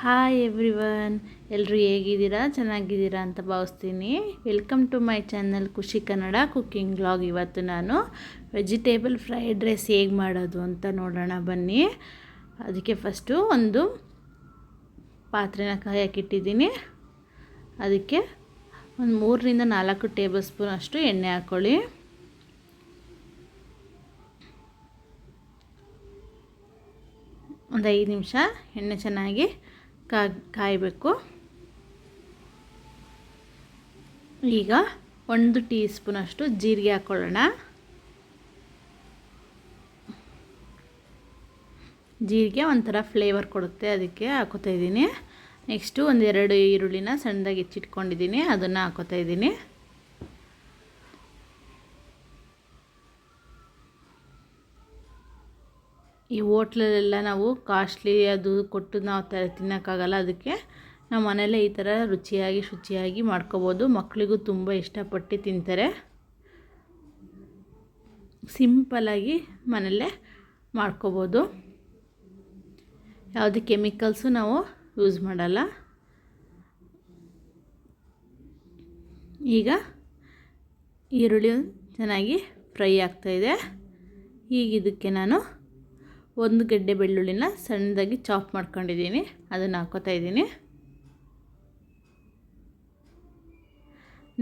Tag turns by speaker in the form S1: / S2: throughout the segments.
S1: Hi everyone, ಎಲ್ಲರೂ ಹೇಗಿದ್ದೀರಾ? ಚೆನ್ನಾಗಿದ್ದೀರಾ ಅಂತ ಭಾವಿಸ್ತೀನಿ. ವೆಲ್ಕಮ್ ಟು ಮೈ ಚಾನಲ್ ಖುಷಿ ಕನ್ನಡ ಕುಕ್ಕಿಂಗ್ ವ್ಲಾಗ್. ಇವತ್ತು ನಾನು ವೆಜಿಟೇಬಲ್ ಫ್ರೈಡ್ ರೈಸ್ ಹೇಗೆ ಮಾಡೋದು ಅಂತ ನೋಡೋಣ ಬನ್ನಿ. ಅದಕ್ಕೆ ಫಸ್ಟು ಒಂದು ಪಾತ್ರೆನ ಕಾಯಕ್ಕಿಟ್ಟಿದ್ದೀನಿ. ಅದಕ್ಕೆ ಒಂದು 3ರಿಂದ 4 ಟೇಬಲ್ ಸ್ಪೂನ್ ಅಷ್ಟು ಎಣ್ಣೆ ಹಾಕ್ಕೊಳ್ಳಿ. ಒಂದು 5 ನಿಮಿಷ ಎಣ್ಣೆ ಚೆನ್ನಾಗಿ ಕಾಯಬೇಕು. ಈಗ 1 ಟೀ ಸ್ಪೂನ್ ಅಷ್ಟು ಜೀರಿಗೆ ಹಾಕ್ಕೊಳ್ಳೋಣ. ಜೀರಿಗೆ ಒಂಥರ ಫ್ಲೇವರ್ ಕೊಡುತ್ತೆ, ಅದಕ್ಕೆ ಹಾಕೋತಾ ಇದ್ದೀನಿ. ನೆಕ್ಸ್ಟು 1-2 ಈರುಳ್ಳಿನ ಸಣ್ಣದಾಗಿ ಹೆಚ್ಚಿಟ್ಕೊಂಡಿದ್ದೀನಿ, ಅದನ್ನು ಹಾಕೋತಾ ಇದ್ದೀನಿ. ಈ ಹೋಟ್ಲಲ್ಲೆಲ್ಲ ನಾವು ಕಾಸ್ಟ್ಲಿ ಅದು ಕೊಟ್ಟು ನಾವು ತಿನ್ನೋಕ್ಕಾಗಲ್ಲ. ಅದಕ್ಕೆ ನಾವು ಮನೆಯಲ್ಲೇ ಈ ಥರ ರುಚಿಯಾಗಿ ಶುಚಿಯಾಗಿ ಮಾಡ್ಕೋಬೋದು. ಮಕ್ಕಳಿಗೂ ತುಂಬ ಇಷ್ಟಪಟ್ಟು ತಿಂತಾರೆ. ಸಿಂಪಲಾಗಿ ಮನೆಯಲ್ಲೇ ಮಾಡ್ಕೋಬೋದು. ಯಾವುದೇ ಕೆಮಿಕಲ್ಸು ನಾವು ಯೂಸ್ ಮಾಡಲ್ಲ. ಈಗ ಈರುಳ್ಳಿ ಚೆನ್ನಾಗಿ ಫ್ರೈ ಆಗ್ತಾಯಿದೆ. ಈಗ ಇದಕ್ಕೆ ನಾನು 1 ಗಡ್ಡೆ ಬೆಳ್ಳುಳ್ಳಿನ ಸಣ್ಣದಾಗಿ ಚಾಪ್ ಮಾಡ್ಕೊಂಡಿದ್ದೀನಿ, ಅದನ್ನು ಹಾಕೋತಾ ಇದ್ದೀನಿ.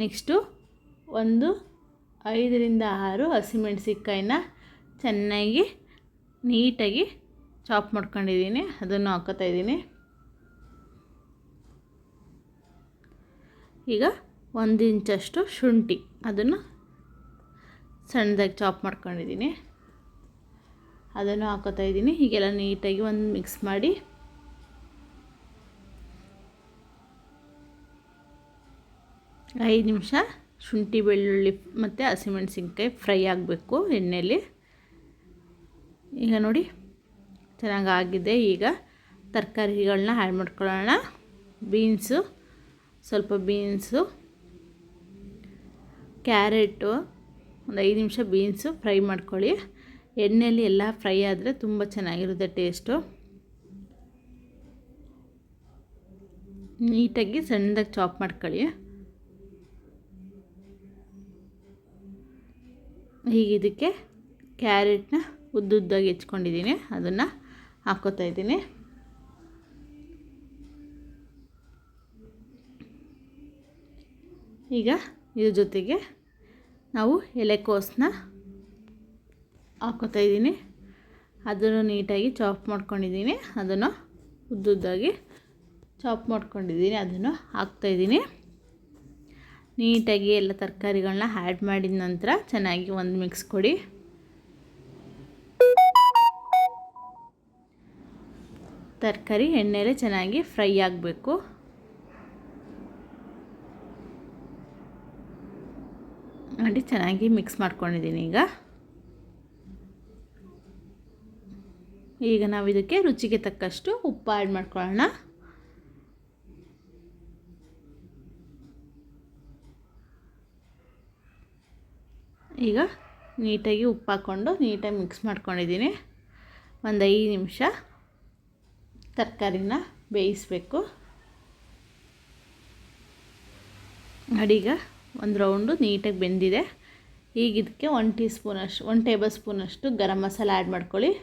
S1: ನೆಕ್ಸ್ಟು 5ರಿಂದ 6 ಹಸಿಮೆಣಸಿನ್ಕಾಯಿನ ಚೆನ್ನಾಗಿ ನೀಟಾಗಿ ಚಾಪ್ ಮಾಡ್ಕೊಂಡಿದ್ದೀನಿ, ಅದನ್ನು ಹಾಕೋತಾ ಇದ್ದೀನಿ. ಈಗ 1 ಇಂಚಷ್ಟು ಶುಂಠಿ, ಅದನ್ನು ಸಣ್ಣದಾಗಿ ಚಾಪ್ ಮಾಡ್ಕೊಂಡಿದ್ದೀನಿ, ಅದನ್ನು ಹಾಕೋತಾ ಇದ್ದೀನಿ. ಹೀಗೆಲ್ಲ ನೀಟಾಗಿ ಒಂದು ಮಿಕ್ಸ್ ಮಾಡಿ ಐದು ನಿಮಿಷ ಶುಂಠಿ ಬೆಳ್ಳುಳ್ಳಿ ಮತ್ತು ಹಸಿಮೆಣಸಿನ್ಕಾಯಿ ಫ್ರೈ ಆಗಬೇಕು ಎಣ್ಣೆಯಲ್ಲಿ. ಈಗ ನೋಡಿ ಚೆನ್ನಾಗಿ ಆಗಿದೆ. ಈಗ ತರಕಾರಿಗಳನ್ನ ಆ್ಯಡ್ ಮಾಡ್ಕೊಳ್ಳೋಣ. ಸ್ವಲ್ಪ ಬೀನ್ಸು, ಕ್ಯಾರೆಟು, ಒಂದು 5 ನಿಮಿಷ ಬೀನ್ಸು ಫ್ರೈ ಮಾಡ್ಕೊಳ್ಳಿ. ಎಣ್ಣೆಯಲ್ಲಿ ಎಲ್ಲ ಫ್ರೈ ಆದರೆ ತುಂಬ ಚೆನ್ನಾಗಿರುತ್ತೆ ಟೇಸ್ಟು. ನೀಟಾಗಿ ಸಣ್ಣದಾಗಿ ಚಾಪ್ ಮಾಡ್ಕೊಳ್ಳಿ. ಈಗ ಇದಕ್ಕೆ ಕ್ಯಾರೆಟ್ನ ಉದ್ದುದ್ದಾಗಿ ಹೆಚ್ಕೊಂಡಿದ್ದೀನಿ, ಅದನ್ನು ಹಾಕ್ಕೋತಾ ಇದ್ದೀನಿ. ಈಗ ಇದ್ರ ಜೊತೆಗೆ ನಾವು ಎಲೆಕೋಸನ್ನ ಹಾಕ್ಕೋತಾ ಇದ್ದೀನಿ, ಅದನ್ನು ನೀಟಾಗಿ ಚಾಪ್ ಮಾಡ್ಕೊಂಡಿದ್ದೀನಿ, ಅದನ್ನು ಉದ್ದುದ್ದಾಗಿ ಚಾಪ್ ಮಾಡ್ಕೊಂಡಿದ್ದೀನಿ, ಅದನ್ನು ಹಾಕ್ತಾಯಿದ್ದೀನಿ. ನೀಟಾಗಿ ಎಲ್ಲ ತರಕಾರಿಗಳನ್ನ ಆ್ಯಡ್ ಮಾಡಿದ ನಂತರ ಚೆನ್ನಾಗಿ ಒಂದು ಮಿಕ್ಸ್ ಕೊಡಿ. ತರಕಾರಿ ಎಣ್ಣೆಯಲ್ಲಿ ಚೆನ್ನಾಗಿ ಫ್ರೈ ಆಗಬೇಕು. ನೋಡಿ ಚೆನ್ನಾಗಿ ಮಿಕ್ಸ್ ಮಾಡ್ಕೊಂಡಿದ್ದೀನಿ. ಈಗ ನಾವು ಇದಕ್ಕೆ ರುಚಿಗೆ ತಕ್ಕಷ್ಟು ಉಪ್ಪು ಆ್ಯಡ್ ಮಾಡ್ಕೊಳ್ಳೋಣ. ಈಗ ನೀಟಾಗಿ ಉಪ್ಪು ಹಾಕ್ಕೊಂಡು ನೀಟಾಗಿ ಮಿಕ್ಸ್ ಮಾಡ್ಕೊಂಡಿದ್ದೀನಿ. ಒಂದು 5 ನಿಮಿಷ ತರಕಾರಿನ ಬೇಯಿಸಬೇಕು. ನೋಡಿ ಈಗ ಒಂದು ರೌಂಡು ನೀಟಾಗಿ ಬೆಂದಿದೆ. ಈಗ ಇದಕ್ಕೆ 1 ಟೇಬಲ್ ಸ್ಪೂನಷ್ಟು ಗರಂ ಮಸಾಲ ಆ್ಯಡ್ ಮಾಡ್ಕೊಳ್ಳಿ.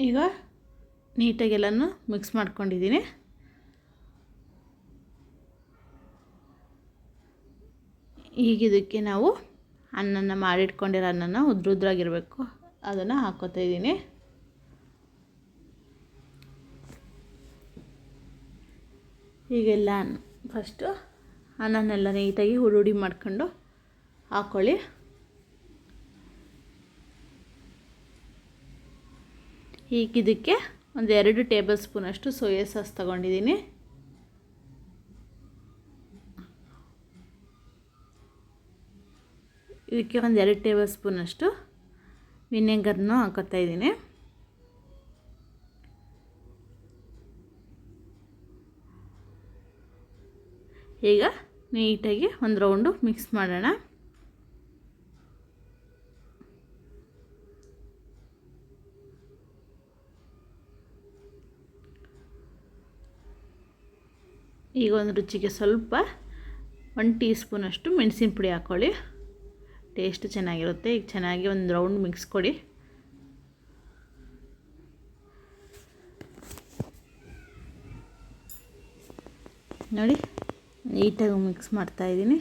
S1: ಈಗ ನೀಟಾಗಿ ಎಲ್ಲನೂ ಮಿಕ್ಸ್ ಮಾಡ್ಕೊಂಡಿದ್ದೀನಿ. ಈಗ ಇದಕ್ಕೆ ನಾವು ಅನ್ನನ ಮಾಡಿಟ್ಕೊಂಡಿರೋ ಅನ್ನನ ಉದ್ರುದ್ರಾಗಿರಬೇಕು, ಅದನ್ನು ಹಾಕ್ಕೋತಾ ಇದ್ದೀನಿ. ಹೀಗೆಲ್ಲ ಫಸ್ಟು ಅನ್ನನೆಲ್ಲ ನೀಟಾಗಿ ಹುಡಿ ಮಾಡ್ಕೊಂಡು ಹಾಕ್ಕೊಳ್ಳಿ. ಈಗ ಇದಕ್ಕೆ 2 ಟೇಬಲ್ ಸ್ಪೂನಷ್ಟು ಸೋಯಾ ಸಾಸ್ ತಗೊಂಡಿದ್ದೀನಿ. ಇದಕ್ಕೆ 2 ಟೇಬಲ್ ಸ್ಪೂನಷ್ಟು ವಿನೆಗರ್ನು ಹಾಕೋತಾ ಇದ್ದೀನಿ. ಈಗ ನೀಟಾಗಿ ಒಂದು ರೌಂಡು ಮಿಕ್ಸ್ ಮಾಡೋಣ. ಈಗ ಒಂದು ರುಚಿಗೆ ಸ್ವಲ್ಪ 1 ಟೀ ಸ್ಪೂನಷ್ಟು ಮೆಣಸಿನ ಪುಡಿ ಹಾಕ್ಕೊಳ್ಳಿ. ಟೇಸ್ಟ್ ಚೆನ್ನಾಗಿರುತ್ತೆ. ಈಗ ಚೆನ್ನಾಗಿ ಒಂದು ರೌಂಡ್ ಮಿಕ್ಸ್ ಕೊಡಿ. ನೋಡಿ ನೀಟಾಗಿ ಮಿಕ್ಸ್ ಮಾಡ್ತಾಯಿದ್ದೀನಿ.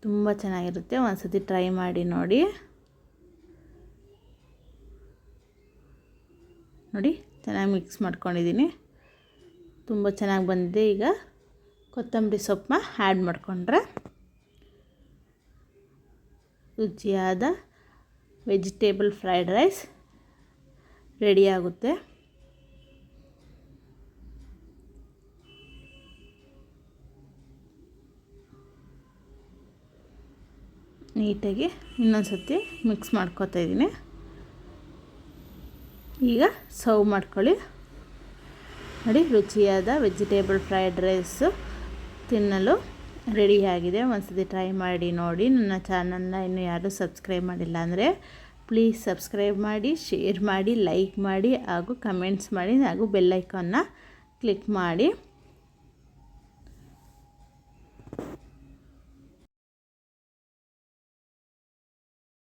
S1: ತುಂಬ ಚೆನ್ನಾಗಿರುತ್ತೆ. ಒಂದು ಸತಿ ಟ್ರೈ ಮಾಡಿ ನೋಡಿ. ನೋಡಿ ಚೆನ್ನಾಗಿ ಮಿಕ್ಸ್ ಮಾಡ್ಕೊಂಡಿದ್ದೀನಿ. ತುಂಬ ಚೆನ್ನಾಗಿ ಬಂದಿದೆ. ಈಗ ಕೊತ್ತಂಬರಿ ಸೊಪ್ಪನ್ನ ಆ್ಯಡ್ ಮಾಡಿಕೊಂಡ್ರೆ ರುಚಿಯಾದ ವೆಜಿಟೇಬಲ್ ಫ್ರೈಡ್ ರೈಸ್ ರೆಡಿ ಆಗುತ್ತೆ. ನೀಟಾಗಿ ಇನ್ನೊಂದು ಸತಿ ಮಿಕ್ಸ್ ಮಾಡ್ಕೊತಾ ಇದ್ದೀನಿ. ಈಗ ಸರ್ವ್ ಮಾಡ್ಕೊಳ್ಳಿ. ನೋಡಿ ರುಚಿಯಾದ ವೆಜಿಟೇಬಲ್ ಫ್ರೈಡ್ ರೈಸು ತಿನ್ನಲು ರೆಡಿಯಾಗಿದೆ. ಒಂದ್ಸತಿ ಟ್ರೈ ಮಾಡಿ ನೋಡಿ. ನನ್ನ ಚಾನಲ್ನ ಇನ್ನೂ ಯಾರೂ ಸಬ್ಸ್ಕ್ರೈಬ್ ಮಾಡಿಲ್ಲ ಅಂದರೆ ಪ್ಲೀಸ್ ಸಬ್ಸ್ಕ್ರೈಬ್ ಮಾಡಿ, ಶೇರ್ ಮಾಡಿ, ಲೈಕ್ ಮಾಡಿ ಹಾಗೂ ಕಮೆಂಟ್ಸ್ ಮಾಡಿ ಹಾಗೂ ಬೆಲ್ ಐಕಾನ್ನ ಕ್ಲಿಕ್ ಮಾಡಿ.